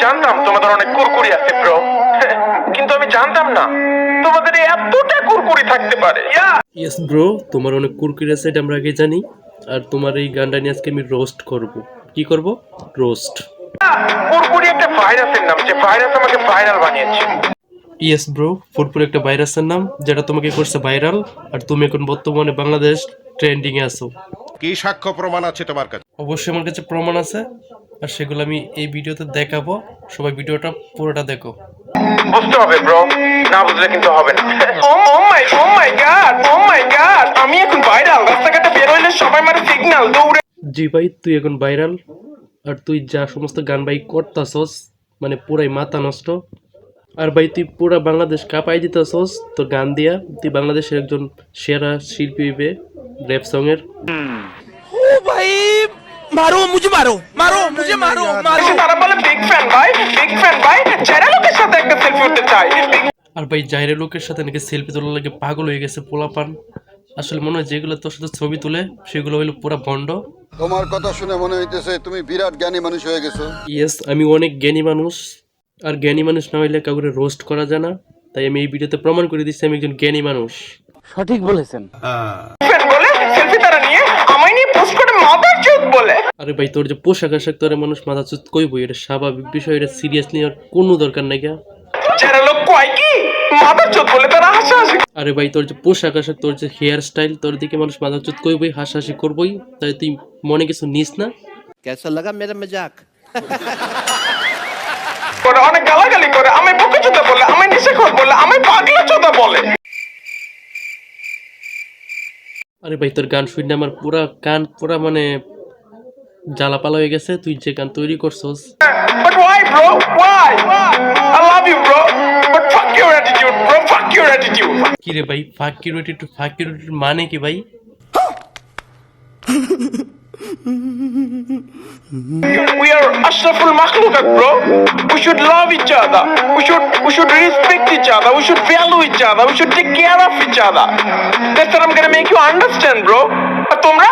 জানতাম তোমাদের অনেক কুরকুরি আছে ব্রো, কিন্তু আমি জানতাম না তোমাদের এতটা কুরকুরি থাকতে পারে। ইয়েস ব্রো, তোমার অনেক কুরকুরি আছে এটা আমরা আগে জানি। আর তোমার এই গানটা নিয়ে আজকে আমি রোস্ট করব। কি করব? রোস্ট। কুরকুরি একটা ভাইরাসের নাম, যে ভাইরাস আমাকে ভাইরাল বানিয়েছে। ইয়েস ব্রো, ফুরফুর একটা ভাইরাসের নাম যেটা তোমাকে করছে ভাইরাল। আর তুমি এখন বর্তমানে বাংলাদেশ ট্রেন্ডিং এ আছো। কি সাক্ষ্য প্রমাণ আছে তোমার কাছে? অবশ্যই আমার কাছে প্রমাণ আছে, আর সেগুলো আমি এই ভিডিওতে দেখাবো। সবাই ভিডিওটা পুরোটা দেখো। বুঝতে হবে ব্রো, না বুঝলে কিন্তু হবে না। ও মাই গড, আমি এখন ভাইরাল। রাস্তাঘাটে বের হইলে সবাই মারে সিগন্যাল দৌড়ে। জি ভাই, তুই এখন ভাইরাল। আর তুই যা সমস্ত গান ভাই করতাছস, মানে পুরাই মাথা নষ্ট। আর ভাই তুই পুরা বাংলাদেশ কাঁপাই দিতেছস তোর গান দিয়া। তুই বাংলাদেশের একজন সেরা শিল্পী হইবে র‍্যাপ সং এর। তারা বলে বিগ ফ্যান ভাই, যারা লোকের সাথে একটা সেলফি উঠতে চাই। আর ভাই জাইরে লোকের সাথে নাকি সেলফি তোলার লাগে পাগল হয়ে গেছে পোলাপান। আসলে মনে হয় যেগুলো তোর সাথে ছবি তুলে সেগুলো হইলো পুরা ভণ্ড। তোমার কথা শুনে মনে হইতেছে তুমি বিরাট জ্ঞানী মানুষ হয়ে গেছো। ইয়েস, আমি অনেক জ্ঞানী মানুষ। আর জ্ঞানী মানুষ না হইলে কাউকে রোস্ট করা যায় না। তাই আমি এই ভিডিওতে প্রমাণ করে দিচ্ছি আমি একজন জ্ঞানী মানুষ। সঠিক বলেছেন। ফ্যান বলে সেলফি তারা নিয়ে আমায় নিয়ে পোস্ট করে মাদার চোদ বলে। আরে ভাই তোর যে পোশাক আশাক তোর মানুষ মাথা চুত কইবই, এটা স্বাভাবিক বিষয়, এটা সিরিয়াসলি আর কোনো দরকার নাই গা। যারা লোক কয় কি মাদার চোদ বলে তারা হাসাহাসি। আরে ভাই তোর যে পোশাক আশাক তোর যে হেয়ার স্টাইল তোর দিকে মানুষ মাথা চুত কইবই, হাসাহাসি করবই। তাই তুই মনে কিছু নিস না। कैसा लगा मेरा मजाक? করে অনেক গালাগালি করে, আমি বকে চোদা বলে, আমি নেশাখোর বলে, আমি পাগলা চোদা বলে। আরে ভাই তোর গান শুনে আমার পুরা কান পুরা মানে জ্বালাপালা হয়ে গেছে। তুই যে গান তৈরি করছস। But why bro? Why? I love you bro. But fuck your attitude bro. Fuck your attitude. কি রে ভাই, ফাকিউরিটি টু ফাকিউরিটি মানে কি ভাই? We are ashraful makhluqat bro. We should love each other. We should respect each other. We should value each other. We should take care of each other. That's what I'm gonna make you understand bro. আর তোমরা